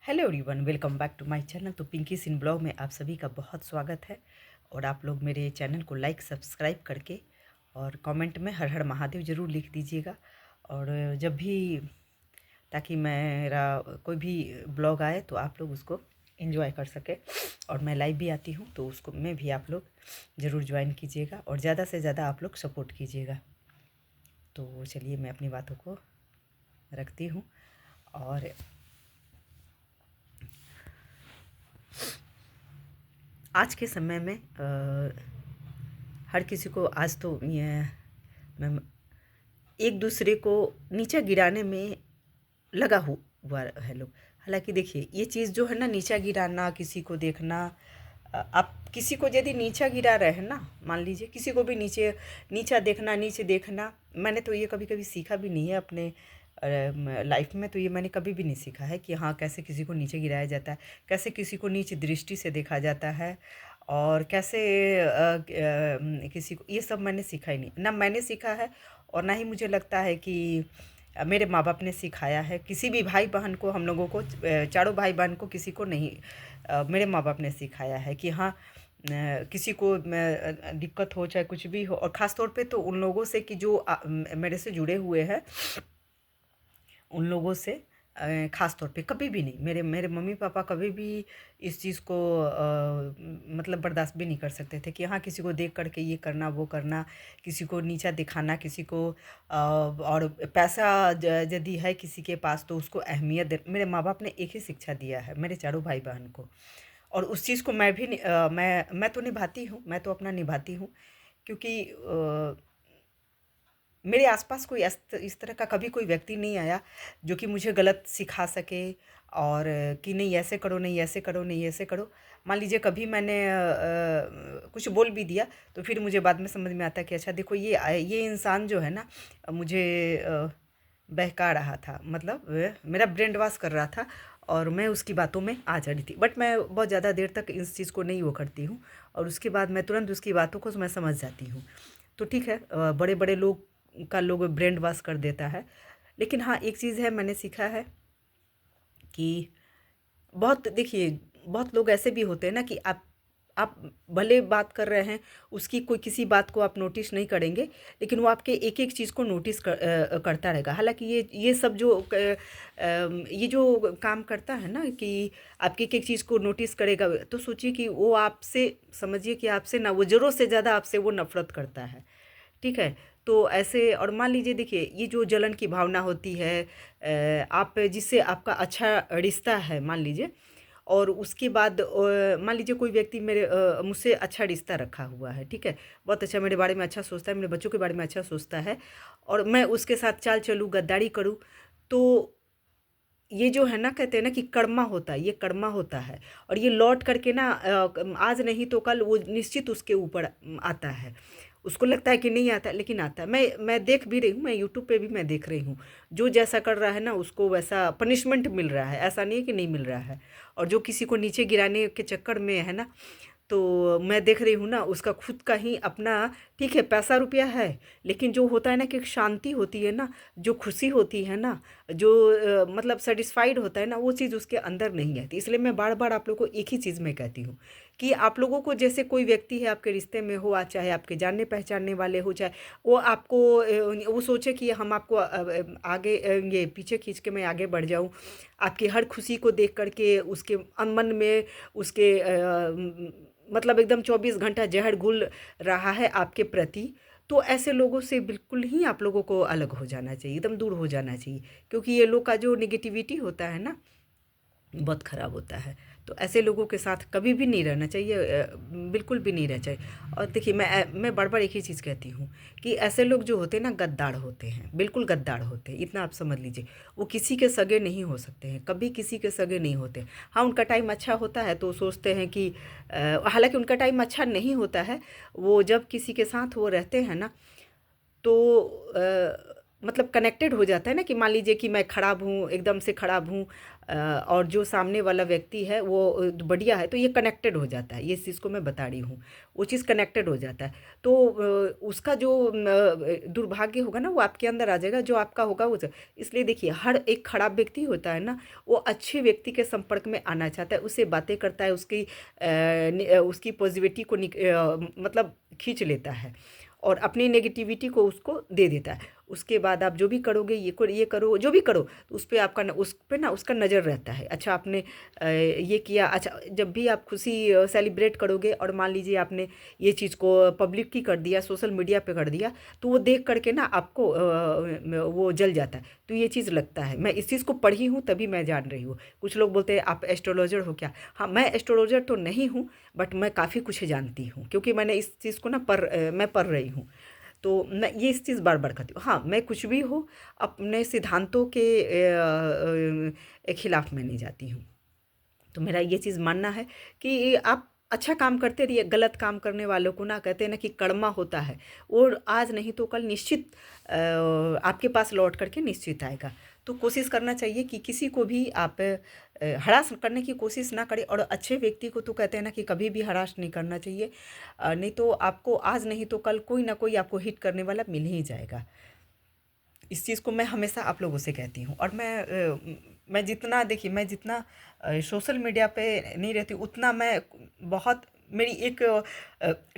Hello everyone, welcome back to my channel. तो पिंकी सिन blog में आप सभी का बहुत स्वागत है। और आप लोग मेरे चैनल को लाइक सब्सक्राइब करके और कमेंट में हर हर महादेव ज़रूर लिख दीजिएगा। और जब भी ताकि मेरा कोई भी ब्लॉग आए तो आप लोग उसको एंजॉय कर सके। और मैं लाइव भी आती हूँ तो उसको में भी आप लोग ज़रूर ज्वाइन कीजिएगा और ज़्यादा से ज़्यादा आप लोग सपोर्ट कीजिएगा। तो चलिए मैं अपनी बातों को रखती हूँ। और आज के समय में हर किसी को आज तो ये मैं एक दूसरे को नीचा गिराने में लगा हुआ है लोग। हालांकि देखिए ये चीज़ जो है ना, नीचा गिराना, किसी को देखना, आप किसी को यदि नीचा गिरा रहे हैं ना, मान लीजिए किसी को भी नीचा देखना, नीचे देखना, मैंने तो ये कभी कभी सीखा भी नहीं है अपने लाइफ में। तो ये मैंने कभी भी नहीं सीखा है कि हाँ कैसे किसी को नीचे गिराया जाता है, कैसे किसी को नीच दृष्टि से देखा जाता है, और कैसे किसी को, ये सब मैंने सीखा ही नहीं। ना मैंने सीखा है और ना ही मुझे लगता है कि मेरे माँ बाप ने सिखाया है किसी भी भाई बहन को। हम लोगों को चारों भाई बहन को किसी को नहीं मेरे माँ बाप ने सिखाया है कि हाँ किसी को दिक्कत हो चाहे कुछ भी हो, और ख़ास तौर पे तो उन लोगों से कि जो मेरे से जुड़े हुए हैं, उन लोगों से ख़ास तौर पे कभी भी नहीं, मेरे मेरे मम्मी पापा कभी भी इस चीज़ को मतलब बर्दाश्त भी नहीं कर सकते थे कि हाँ किसी को देख करके ये करना वो करना, किसी को नीचा दिखाना, किसी को और पैसा यदि है किसी के पास तो उसको अहमियत दे। मेरे माँ बाप ने एक ही शिक्षा दिया है मेरे चारों भाई बहन को, और उस चीज़ को मैं भी मैं तो निभाती हूँ, मैं तो अपना निभाती हूँ। क्योंकि मेरे आसपास कोई इस तरह का कभी कोई व्यक्ति नहीं आया जो कि मुझे गलत सिखा सके, और कि नहीं ऐसे करो, नहीं ऐसे करो, नहीं ऐसे करो। मान लीजिए कभी मैंने कुछ बोल भी दिया तो फिर मुझे बाद में समझ में आता है कि अच्छा देखो ये इंसान जो है ना मुझे बहका रहा था, मतलब मेरा ब्रेन वॉश कर रहा था, और मैं उसकी बातों में आ जा रही थी। बट मैं बहुत ज़्यादा देर तक इस चीज़ को नहीं वो करती हूँ, और उसके बाद मैं तुरंत उसकी बातों को मैं समझ जाती हूँ। तो ठीक है, बड़े बड़े लोग ब्रेन वॉश कर देता है। लेकिन हाँ एक चीज़ है मैंने सीखा है कि बहुत देखिए बहुत लोग ऐसे भी होते हैं ना कि आप भले बात कर रहे हैं, उसकी कोई किसी बात को आप नोटिस नहीं करेंगे, लेकिन वो आपके एक एक चीज़ को नोटिस करता रहेगा। हालांकि ये सब जो ये जो काम करता है ना कि आपकी एक एक चीज़ को नोटिस करेगा, तो सोचिए कि वो आपसे, समझिए कि आपसे ना, वो ज़रूरत से ज़्यादा आपसे वो नफरत करता है। ठीक है। तो ऐसे, और मान लीजिए देखिए ये जो जलन की भावना होती है, आप जिससे आपका अच्छा रिश्ता है मान लीजिए, और उसके बाद मान लीजिए कोई व्यक्ति मुझसे अच्छा रिश्ता रखा हुआ है, ठीक है, बहुत अच्छा मेरे बारे में अच्छा सोचता है, मेरे बच्चों के बारे में अच्छा सोचता है, और मैं उसके साथ चाल चलूँ, गद्दारी करूँ, तो ये जो है ना, कहते हैं ना कि कर्मा होता है, ये कर्मा होता है। और ये लौट करके ना आज नहीं तो कल वो निश्चित उसके ऊपर आता है। उसको लगता है कि नहीं आता है, लेकिन आता है। मैं देख भी रही हूँ, मैं यूट्यूब पे भी मैं देख रही हूँ, जो जैसा कर रहा है ना उसको वैसा पनिशमेंट मिल रहा है, ऐसा नहीं है कि नहीं मिल रहा है। और जो किसी को नीचे गिराने के चक्कर में है ना, तो मैं देख रही हूँ ना उसका खुद का ही अपना, ठीक है पैसा रुपया है, लेकिन जो होता है ना कि एक शांति होती है ना, जो खुशी होती है ना, जो मतलब सेटिस्फाइड होता है ना, वो चीज़ उसके अंदर नहीं आती। इसलिए मैं बार बार आप लोगों को एक ही चीज़ मैं कहती हूँ कि आप लोगों को जैसे कोई व्यक्ति है आपके रिश्ते में हो, आज चाहे आपके जानने पहचानने वाले हो, चाहे वो आपको वो सोचे कि हम आपको आगे ये पीछे खींच के मैं आगे बढ़ जाऊँ, आपकी हर खुशी को देख करके उसके मन में उसके मतलब एकदम 24 घंटा जहर घुल रहा है आपके प्रति, तो ऐसे लोगों से बिल्कुल ही आप लोगों को अलग हो जाना चाहिए, एकदम दूर हो जाना चाहिए। क्योंकि ये लोग का जो नेगेटिविटी होता है ना, बहुत ख़राब होता है। तो ऐसे लोगों के साथ कभी भी नहीं रहना चाहिए, बिल्कुल भी नहीं रहना चाहिए। और देखिए मैं बार-बार एक ही चीज़ कहती हूँ कि ऐसे लोग जो होते हैं ना गद्दार होते हैं, बिल्कुल गद्दार होते हैं, इतना आप समझ लीजिए। वो किसी के सगे नहीं हो सकते हैं, कभी किसी के सगे नहीं होते। हाँ, उनका टाइम अच्छा होता है तो वो सोचते हैं कि हालाँकि उनका टाइम अच्छा नहीं होता है, वो जब किसी के साथ वो रहते हैं ना, तो मतलब कनेक्टेड हो जाता है ना, कि मान लीजिए कि मैं खराब हूँ, एकदम से खराब हूँ, और जो सामने वाला व्यक्ति है वो बढ़िया है, तो ये कनेक्टेड हो जाता है, ये चीज़ को मैं बता रही हूँ, वो चीज़ कनेक्टेड हो जाता है। तो उसका जो दुर्भाग्य होगा ना वो आपके अंदर आ जाएगा, जो आपका होगा वो इसलिए देखिए, हर एक खराब व्यक्ति होता है ना, वो अच्छे व्यक्ति के संपर्क में आना चाहता है, उससे बातें करता है, उसकी उसकी पॉजिटिविटी को मतलब खींच लेता है, और अपनी नेगेटिविटी को उसको दे देता है। उसके बाद आप जो भी करोगे, ये करो, जो भी करो, तो उस पे आपका उस पे ना उसका नज़र रहता है। अच्छा आपने ये किया, अच्छा जब भी आप खुशी सेलिब्रेट करोगे, और मान लीजिए आपने ये चीज़ को पब्लिक की कर दिया, सोशल मीडिया पे कर दिया, तो वो देख करके ना आपको वो जल जाता है। तो ये चीज़ लगता है, मैं इस चीज़ को पढ़ी हूँ तभी मैं जान रही हूँ। कुछ लोग बोलते हैं आप एस्ट्रोलॉजर हो क्या? हाँ, मैं एस्ट्रोलॉजर तो नहीं हूँ, बट मैं काफ़ी कुछ जानती हूँ, क्योंकि मैंने इस चीज़ को ना मैं पढ़ रही हूँ। तो मैं ये इस चीज़ बार-बार करती हूँ। हाँ, मैं कुछ भी हो, अपने सिद्धांतों के खिलाफ़ मैं नहीं जाती हूँ। तो मेरा ये चीज़ मानना है कि आप अच्छा काम करते रहिए, गलत काम करने वालों को ना, कहते हैं ना कि कर्मा होता है, वो आज नहीं तो कल निश्चित आपके पास लौट करके निश्चित आएगा। तो कोशिश करना चाहिए कि किसी को भी आप हरास करने की कोशिश ना करें, और अच्छे व्यक्ति को तो कहते हैं ना कि कभी भी हरास नहीं करना चाहिए, नहीं तो आपको आज नहीं तो कल कोई ना कोई आपको हिट करने वाला मिल ही जाएगा। इस चीज़ को मैं हमेशा आप लोगों से कहती हूँ, और मैं जितना देखिए, मैं जितना सोशल मीडिया पे नहीं रहती, उतना मैं बहुत मेरी एक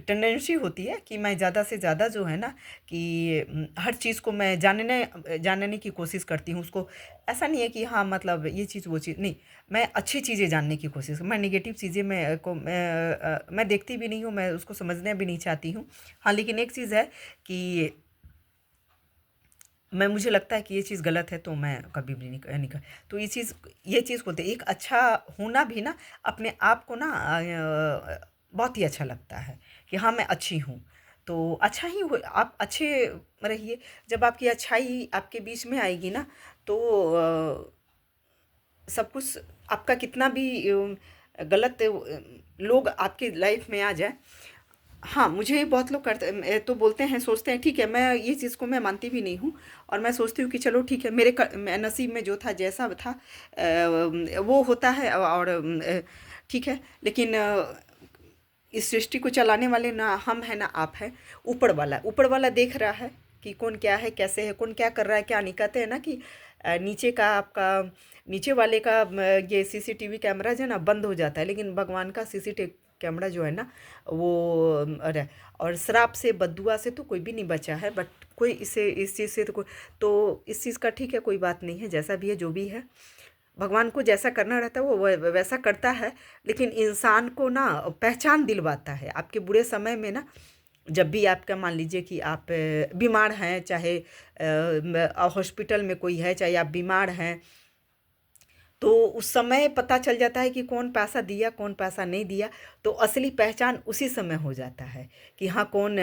टेंडेंसी होती है कि मैं ज़्यादा से ज़्यादा जो है ना कि हर चीज़ को मैं जानने की कोशिश करती हूँ उसको। ऐसा नहीं है कि हाँ मतलब ये चीज़ वो चीज़ नहीं, मैं अच्छी चीज़ें जानने की कोशिश, मैं नेगेटिव चीज़ें मैं देखती भी नहीं हूँ, मैं उसको समझना भी नहीं चाहती हूँ। हाँ, लेकिन एक चीज़ है कि मैं मुझे लगता है कि ये चीज़ गलत है, तो मैं कभी भी नहीं कर, तो ये चीज़ बोलते हैं, एक अच्छा होना भी ना अपने आप को ना बहुत ही अच्छा लगता है कि हाँ मैं अच्छी हूँ। तो अच्छा ही हो, आप अच्छे रहिए। जब आपकी अच्छाई आपके बीच में आएगी ना, तो सब कुछ आपका कितना भी गलत लोग आपकी लाइफ में आ जाए। हाँ, मुझे बहुत लोग तो बोलते हैं, सोचते हैं, ठीक है, मैं ये चीज़ को मैं मानती भी नहीं हूँ, और मैं सोचती हूँ कि चलो ठीक है, मैं नसीब में जो था जैसा था वो होता है, और ठीक है, लेकिन इस सृष्टि को चलाने वाले ना हम हैं ना आप हैं, ऊपर वाला देख रहा है कि कौन क्या है, कैसे है, कौन क्या कर रहा है, क्या नहीं। कहते हैं ना कि नीचे का आपका, नीचे वाले का ये सीसीटीवी कैमरा जो है ना बंद हो जाता है, लेकिन भगवान का सीसीटीवी कैमरा जो है ना वो अरे, और श्राप से बददुआ से तो कोई भी नहीं बचा है, बट कोई इसे इस चीज़ से तो इस चीज़ का ठीक है, कोई बात नहीं है, जैसा भी है जो भी है, भगवान को जैसा करना रहता है वो वैसा करता है। लेकिन इंसान को ना पहचान दिलवाता है आपके बुरे समय में ना, जब भी आपका मान लीजिए कि आप बीमार हैं, चाहे हॉस्पिटल में कोई है, चाहे आप बीमार हैं, तो उस समय पता चल जाता है कि कौन पैसा दिया, कौन पैसा नहीं दिया। तो असली पहचान उसी समय हो जाता है कि हाँ कौन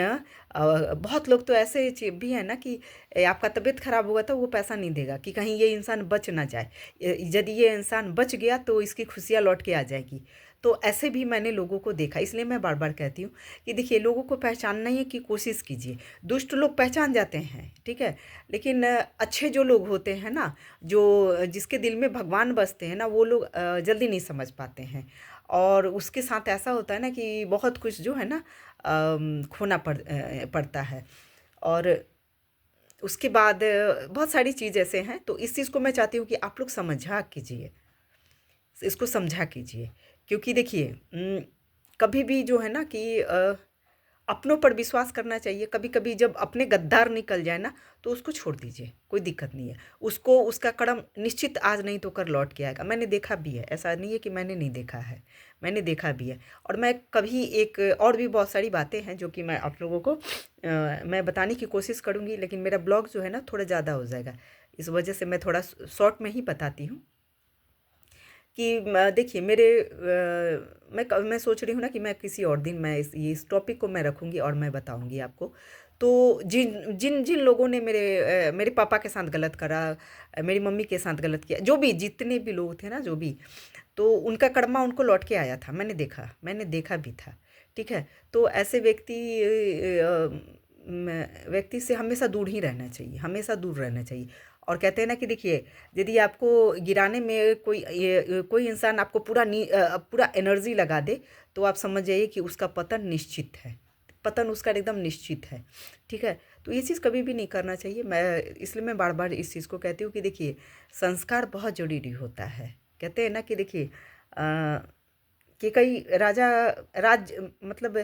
बहुत लोग तो ऐसे भी हैं ना कि आपका तबीयत खराब हुआ था, वो पैसा नहीं देगा कि कहीं ये इंसान बच ना जाए, यदि ये इंसान बच गया तो इसकी खुशियाँ लौट के आ जाएगी। तो ऐसे भी मैंने लोगों को देखा, इसलिए मैं बार बार कहती हूँ कि देखिए, लोगों को पहचानने ही की कोशिश कीजिए। दुष्ट लोग पहचान जाते हैं, ठीक है, लेकिन अच्छे जो लोग होते हैं ना, जो जिसके दिल में भगवान बसते हैं ना, वो लोग जल्दी नहीं समझ पाते हैं, और उसके साथ ऐसा होता है ना कि बहुत कुछ जो है ना खोना पड़ता है। और उसके बाद बहुत सारी चीज़ ऐसे हैं, तो इस चीज़ को मैं चाहती हूँ कि आप लोग समझा कीजिए, इसको समझा कीजिए, क्योंकि देखिए कभी भी जो है ना कि अपनों पर विश्वास करना चाहिए। कभी कभी जब अपने गद्दार निकल जाए ना, तो उसको छोड़ दीजिए, कोई दिक्कत नहीं है। उसको उसका कदम निश्चित आज नहीं तो कर लौट के आएगा, मैंने देखा भी है, ऐसा नहीं है कि मैंने नहीं देखा है, मैंने देखा भी है। और मैं कभी एक और भी बहुत सारी बातें हैं जो कि मैं आप लोगों को मैं बताने की कोशिश करूँगी, लेकिन मेरा ब्लॉग जो है ना थोड़ा ज़्यादा हो जाएगा, इस वजह से मैं थोड़ा शॉर्ट में ही बताती हूँ। कि देखिए मेरे मैं सोच रही हूँ ना कि मैं किसी और दिन मैं इस टॉपिक को मैं रखूँगी और मैं बताऊँगी आपको। तो जिन जिन जिन लोगों ने मेरे पापा के साथ गलत करा, मेरी मम्मी के साथ गलत किया, जो भी जितने भी लोग थे ना, जो भी, तो उनका कर्मा उनको लौट के आया था, मैंने देखा भी था, ठीक है। तो ऐसे व्यक्ति व्यक्ति से हमेशा दूर ही रहना चाहिए, हमेशा दूर रहना चाहिए। और कहते हैं ना कि देखिए, यदि आपको गिराने में कोई इंसान आपको पूरा एनर्जी लगा दे, तो आप समझ जाइए कि उसका पतन निश्चित है, पतन उसका एकदम निश्चित है। ठीक है, तो ये चीज़ कभी भी नहीं करना चाहिए। इसलिए मैं बार बार इस चीज़ को कहती हूँ कि देखिए, संस्कार बहुत ज़रूरी होता है। कहते हैं ना कि देखिए कि कई राज मतलब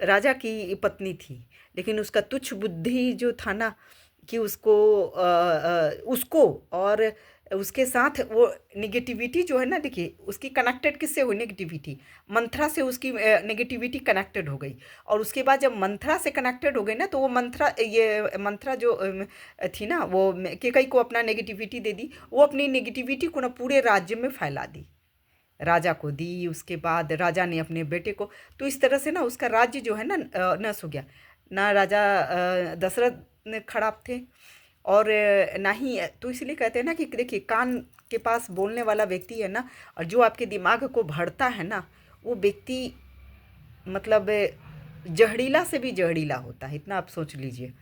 राजा की पत्नी थी, लेकिन उसका तुच्छ बुद्धि जो था ना, कि उसको और उसके साथ वो नेगेटिविटी जो है ना, देखिए उसकी कनेक्टेड किससे हुई नेगेटिविटी, मंथरा से उसकी नेगेटिविटी कनेक्टेड हो गई। और उसके बाद जब मंथरा से कनेक्टेड हो गई ना, तो वो मंथरा जो थी ना, वो केकई को अपना नेगेटिविटी दे दी। वो अपनी नेगेटिविटी को ना पूरे राज्य में फैला दी, राजा को दी। उसके बाद राजा ने अपने बेटे को, तो इस तरह से ना उसका राज्य जो है ना नष्ट हो गया। ना राजा दशरथ ने खराब थे, और ना ही, तो इसलिए कहते हैं ना कि देखिए, कान के पास बोलने वाला व्यक्ति है ना, और जो आपके दिमाग को भरता है ना, वो व्यक्ति मतलब जहरीला से भी जहरीला होता है। इतना आप सोच लीजिए,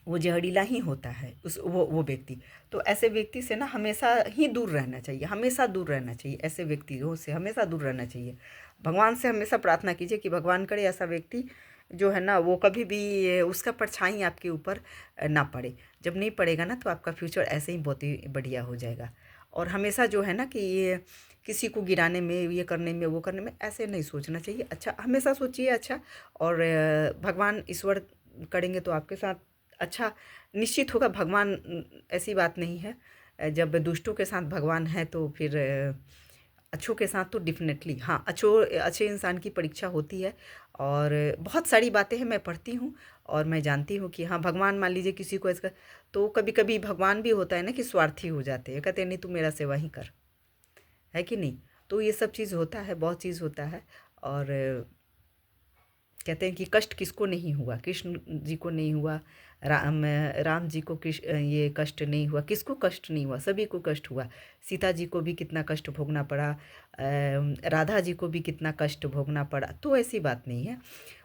वो जहरीला ही होता है वो व्यक्ति। तो ऐसे व्यक्ति से ना हमेशा ही दूर रहना चाहिए, हमेशा दूर रहना चाहिए, ऐसे व्यक्तियों से हमेशा दूर रहना चाहिए। भगवान से हमेशा प्रार्थना कीजिए कि भगवान करे ऐसा व्यक्ति जो है ना, वो कभी भी उसका परछाई आपके ऊपर ना पड़े। जब नहीं पड़ेगा ना, तो आपका फ्यूचर ऐसे ही बहुत ही बढ़िया हो जाएगा। और हमेशा जो है ना कि ये किसी को गिराने में, ये करने में, वो करने में, ऐसे नहीं सोचना चाहिए। अच्छा हमेशा सोचिए अच्छा, और भगवान ईश्वर करेंगे तो आपके साथ अच्छा निश्चित होगा। भगवान ऐसी बात नहीं है, जब दुष्टों के साथ भगवान है तो फिर अच्छों के साथ तो डेफिनेटली हाँ, अच्छे इंसान की परीक्षा होती है। और बहुत सारी बातें हैं, मैं पढ़ती हूँ और मैं जानती हूँ कि हाँ, भगवान मान लीजिए किसी को ऐसा, तो कभी कभी भगवान भी होता है ना कि स्वार्थी हो जाते हैं, कहते हैं नहीं तू मेरा सेवा ही कर, है कि नहीं। तो ये सब चीज़ होता है, बहुत चीज़ होता है। और कहते हैं कि कष्ट किसको नहीं हुआ, कृष्ण जी को नहीं हुआ, राम जी को ये कष्ट नहीं हुआ, किसको कष्ट नहीं हुआ, सभी को कष्ट हुआ। सीता जी को भी कितना कष्ट भोगना पड़ा, राधा जी को भी कितना कष्ट भोगना पड़ा। तो ऐसी बात नहीं है,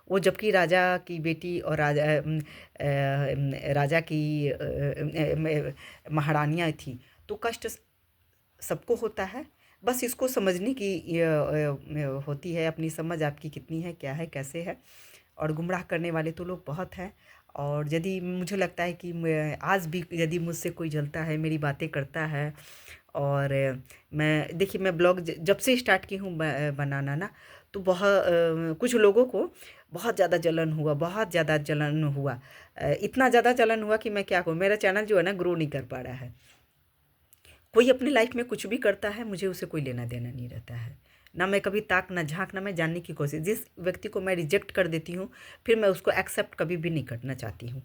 वो जबकि राजा की बेटी और राजा की महारानियाँ थी, तो कष्ट सबको होता है। बस इसको समझने की होती है, अपनी समझ आपकी कितनी है, क्या है, कैसे है। और गुमराह करने वाले तो लोग बहुत हैं। और यदि मुझे लगता है कि आज भी यदि मुझसे कोई जलता है, मेरी बातें करता है, और मैं देखिए, मैं ब्लॉग जब से स्टार्ट की हूँ बनाना ना, तो बहुत कुछ लोगों को बहुत ज़्यादा जलन हुआ, बहुत ज़्यादा जलन हुआ। इतना ज़्यादा जलन हुआ कि मैं क्या कहूँ, मेरा चैनल जो है ना ग्रो नहीं कर पा रहा है। कोई अपनी लाइफ में कुछ भी करता है, मुझे उसे कोई लेना देना नहीं रहता है। ना मैं कभी ताक ना झांक, ना मैं जानने की कोशिश। जिस व्यक्ति को मैं रिजेक्ट कर देती हूँ, फिर मैं उसको एक्सेप्ट कभी भी नहीं करना चाहती हूँ।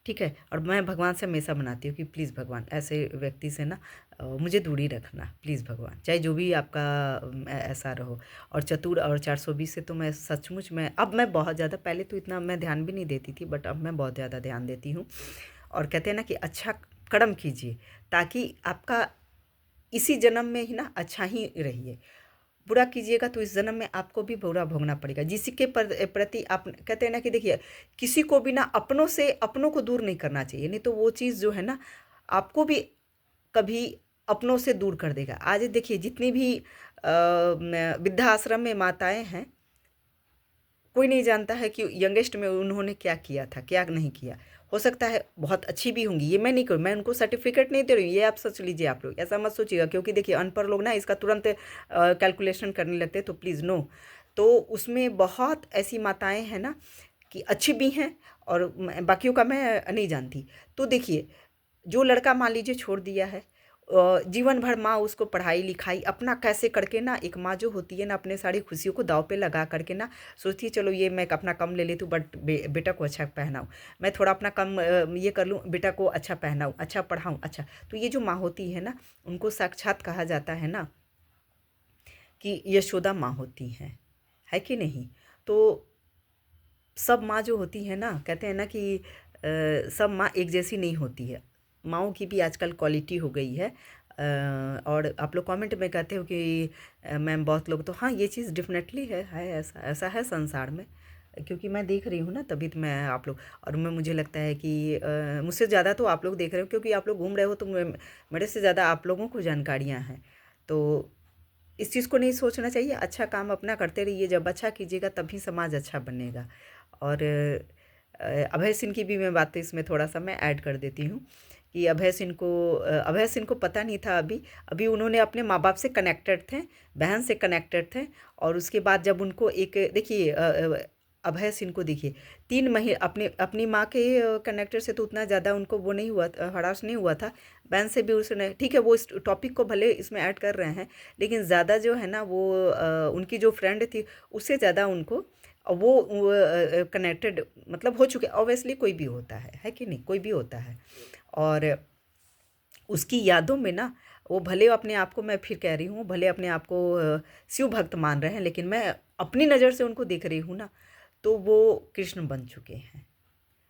ठीक है, और मैं भगवान से हमेशा मनाती हूँ कि प्लीज़ भगवान, ऐसे व्यक्ति से ना मुझे दूरी रखना प्लीज़ भगवान, चाहे जो भी आपका ऐसा रहो। और चतुर और 420 से तो मैं सचमुच में, अब मैं बहुत ज़्यादा, पहले तो इतना मैं ध्यान भी नहीं देती थी, बट अब मैं बहुत ज़्यादा ध्यान देती हूँ। और कहते हैं ना कि अच्छा कर्म कीजिए, ताकि आपका इसी जन्म में ही ना अच्छा ही रहिए। बुरा कीजिएगा तो इस जन्म में आपको भी बुरा भोगना पड़ेगा। जिसके प्रति आप कहते हैं ना कि देखिए, किसी को भी ना अपनों को दूर नहीं करना चाहिए, नहीं तो वो चीज़ जो है ना, आपको भी कभी अपनों से दूर कर देगा। आज देखिए, जितनी भी वृद्धाश्रम में माताएं हैं, कोई नहीं जानता है कि यंगेस्ट में उन्होंने क्या किया था, क्या नहीं किया। हो सकता है बहुत अच्छी भी होंगी, ये मैं नहीं करूँ, मैं उनको सर्टिफिकेट नहीं दे रही हूँ, ये आप सोच लीजिए। आप लोग ऐसा मत सोचिएगा, क्योंकि देखिए अनपढ़ लोग ना इसका तुरंत कैलकुलेशन करने लगते हैं, तो प्लीज़ नो। तो उसमें बहुत ऐसी माताएं हैं ना कि अच्छी भी हैं, और बाकियों का मैं नहीं जानती। तो देखिए, जो लड़का मान लीजिए छोड़ दिया है, जीवन भर माँ उसको पढ़ाई लिखाई अपना कैसे करके ना, एक माँ जो होती है ना, अपने सारी खुशियों को दाव पे लगा करके ना सोचती है चलो ये मैं अपना कम ले लेती हूँ, बट बेटा को अच्छा पहनाऊँ, मैं थोड़ा अपना कम ये कर लूँ, बेटा को अच्छा पहनाऊँ, अच्छा पढ़ाऊँ, अच्छा। तो ये जो माँ होती है ना, उनको साक्षात कहा जाता है ना कि यशोदा माँ होती हैं, है कि नहीं। तो सब माँ जो होती है ना, कहते हैं ना कि सब माँ एक जैसी नहीं होती है, माँओं की भी आजकल क्वालिटी हो गई है। और आप लोग कमेंट में कहते हो कि मैम बहुत लोग, तो हाँ, ये चीज़ डेफिनेटली है ऐसा ऐसा है संसार में। क्योंकि मैं देख रही हूँ ना, तभी तो मैं आप लोग, और मैं मुझे लगता है कि मुझसे ज़्यादा तो आप लोग देख रहे हो, क्योंकि आप लोग घूम रहे हो, तो मेरे से ज़्यादा आप लोगों को जानकारियाँ हैं। तो इस चीज़ को नहीं सोचना चाहिए, अच्छा काम अपना करते रहिए, जब अच्छा कीजिएगा तभी समाज अच्छा बनेगा। और अभय सिंह की भी मैं बात इसमें थोड़ा-सा मैं ऐड कर देती हूँ कि अभय सिंह को पता नहीं था अभी, अभी उन्होंने अपने माँ-बाप से कनेक्टेड थे, बहन से कनेक्टेड थे, और उसके बाद जब उनको एक देखिए अभय सिंह को देखिए 3 मही अपने अपनी माँ के कनेक्टेड से तो उतना ज़्यादा उनको वो नहीं हुआ, हरास नहीं हुआ था। बहन से भी उसने, ठीक है, वो इस टॉपिक को भले इसमें ऐड कर रहे हैं, लेकिन ज़्यादा जो है ना वो उनकी जो फ्रेंड थी उससे ज़्यादा उनको वो कनेक्टेड मतलब हो चुके, ऑब्वियसली कोई भी होता है कि नहीं, कोई भी होता है। और उसकी यादों में ना, वो भले अपने आप को, मैं फिर कह रही हूँ, भले अपने आप को शिव भक्त मान रहे हैं, लेकिन मैं अपनी नज़र से उनको देख रही हूँ ना, तो वो कृष्ण बन चुके हैं।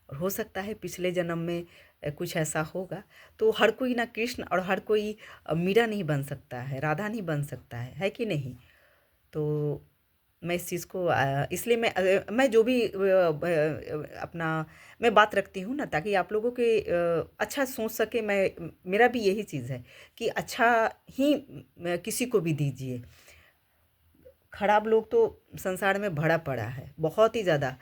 और हो सकता है पिछले जन्म में कुछ ऐसा होगा। तो हर कोई ना कृष्ण और हर कोई मीरा नहीं बन सकता है, राधा नहीं बन सकता है कि नहीं? तो मैं इस चीज़ को इसलिए मैं जो भी अपना मैं बात रखती हूँ ना, ताकि आप लोगों के अच्छा सोच सके, मैं मेरा भी यही चीज़ है कि अच्छा ही किसी को भी दीजिए। खराब लोग तो संसार में भरा पड़ा है, बहुत ही ज़्यादा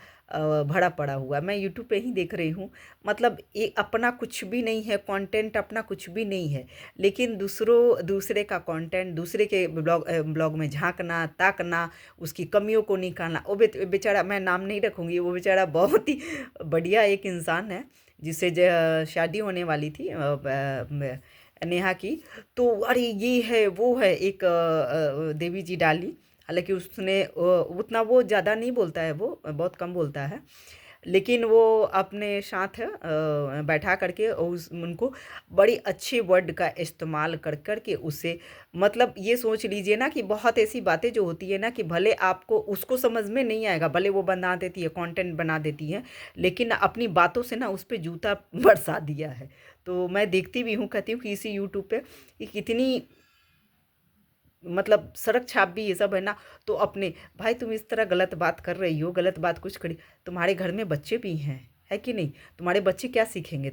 भरा पड़ा हुआ है। मैं यूट्यूब पे ही देख रही हूँ, मतलब ये अपना कुछ भी नहीं है, कंटेंट अपना कुछ भी नहीं है, लेकिन दूसरे का कंटेंट, दूसरे के ब्लॉग में झांकना, ताकना, उसकी कमियों को निकालना। वो बेचारा, मैं नाम नहीं रखूँगी, वो बेचारा बहुत ही बढ़िया एक इंसान है, जिससे शादी होने वाली थी नेहा की। तो अरे ये है वो है, एक देवी जी डाली, हालाँकि उसने उतना वो ज़्यादा नहीं बोलता है, वो बहुत कम बोलता है, लेकिन वो अपने साथ बैठा करके उनको बड़ी अच्छे वर्ड का इस्तेमाल कर के उससे, मतलब ये सोच लीजिए ना कि बहुत ऐसी बातें जो होती है ना, कि भले आपको उसको समझ में नहीं आएगा, भले वो बना देती है, कंटेंट बना देती है, लेकिन अपनी बातों से ना उस पे जूता बरसा दिया है। तो मैं देखती भी हूँ, कहती हूँ कि इसी यूट्यूब पे कि कितनी, मतलब सड़क छाप भी ये सब है ना। तो अपने भाई, तुम इस तरह गलत बात कर रही हो, गलत बात कुछ करी, तुम्हारे घर में बच्चे भी हैं, है कि नहीं? तुम्हारे बच्चे क्या सीखेंगे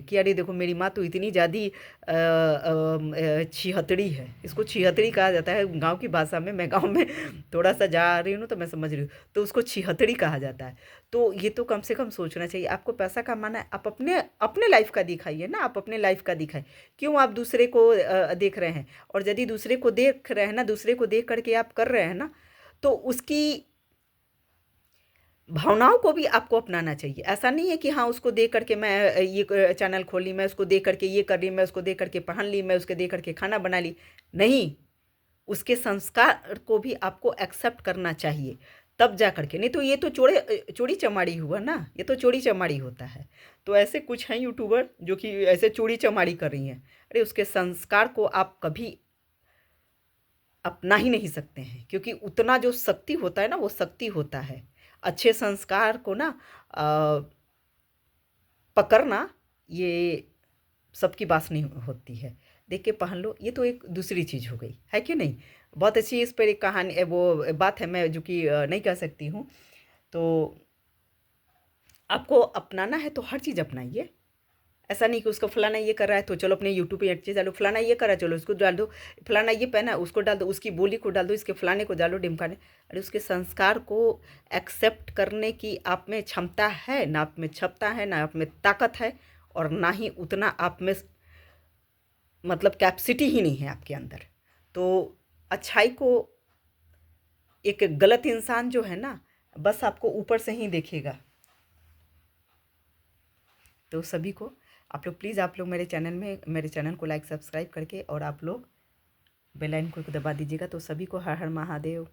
कि अरे देखो मेरी माँ तो इतनी ज़्यादा छिहतड़ी है, इसको छिहतड़ी कहा जाता है गांव की भाषा में, मैं गांव में थोड़ा सा जा रही हूँ तो मैं समझ रही हूँ, तो उसको छिहतड़ी कहा जाता है। तो ये तो कम से कम सोचना चाहिए, आपको पैसा कमाना है, आप अपने अपने लाइफ का दिखाइए ना, आप अपने लाइफ का दिखाएं। क्यों आप दूसरे को देख रहे हैं? और यदि दूसरे को देख रहे हैं ना, दूसरे को देख करके आप कर रहे हैं ना, तो उसकी भावनाओं को भी आपको अपनाना चाहिए। ऐसा नहीं है कि हाँ, उसको देख करके मैं ये चैनल खोल ली, मैं उसको देख करके ये कर ली, मैं उसको देख करके पहन ली, मैं उसके देख करके खाना बना ली। नहीं, उसके संस्कार को भी आपको एक्सेप्ट करना चाहिए, तब जा करके। नहीं तो ये तो चोरी चमाड़ी हुआ ना, ये तो चोरी चमाड़ी होता है। तो ऐसे कुछ हैं यूट्यूबर जो कि ऐसे चोरी चमाड़ी कर रही हैं। अरे उसके संस्कार को आप कभी अपना ही नहीं सकते हैं, क्योंकि उतना जो शक्ति होता है ना, वो शक्ति होता है। अच्छे संस्कार को ना पकड़ना, ये सबकी बात नहीं होती है। देख के पहन लो, ये तो एक दूसरी चीज़ हो गई, है कि नहीं? बहुत अच्छी इस पर एक कहानी वो बात है, मैं जो कि नहीं कह सकती हूँ। तो आपको अपनाना है तो हर चीज़ अपनाइए। ऐसा नहीं कि उसका फलाना ये कर रहा है तो चलो अपने यूट्यूब पे अच्छे डालो, फलाना ये कर रहा है चलो उसको डाल दो, फलाना ये पहना है उसको डाल दो, उसकी बोली को डाल दो, इसके फलाने को डालो, ढिमकाने। अरे उसके संस्कार को एक्सेप्ट करने की आप में क्षमता है ना, आप में क्षमता है ना, आप में ताकत है, और ना ही उतना आप में, मतलब कैपेसिटी ही नहीं है आपके अंदर। तो अच्छाई को, एक गलत इंसान जो है ना, बस आपको ऊपर से ही देखेगा। तो सभी को, आप लोग प्लीज़, आप लोग मेरे चैनल को लाइक सब्सक्राइब करके, और आप लोग बेल आइकन को दबा दीजिएगा। तो सभी को हर हर महादेव।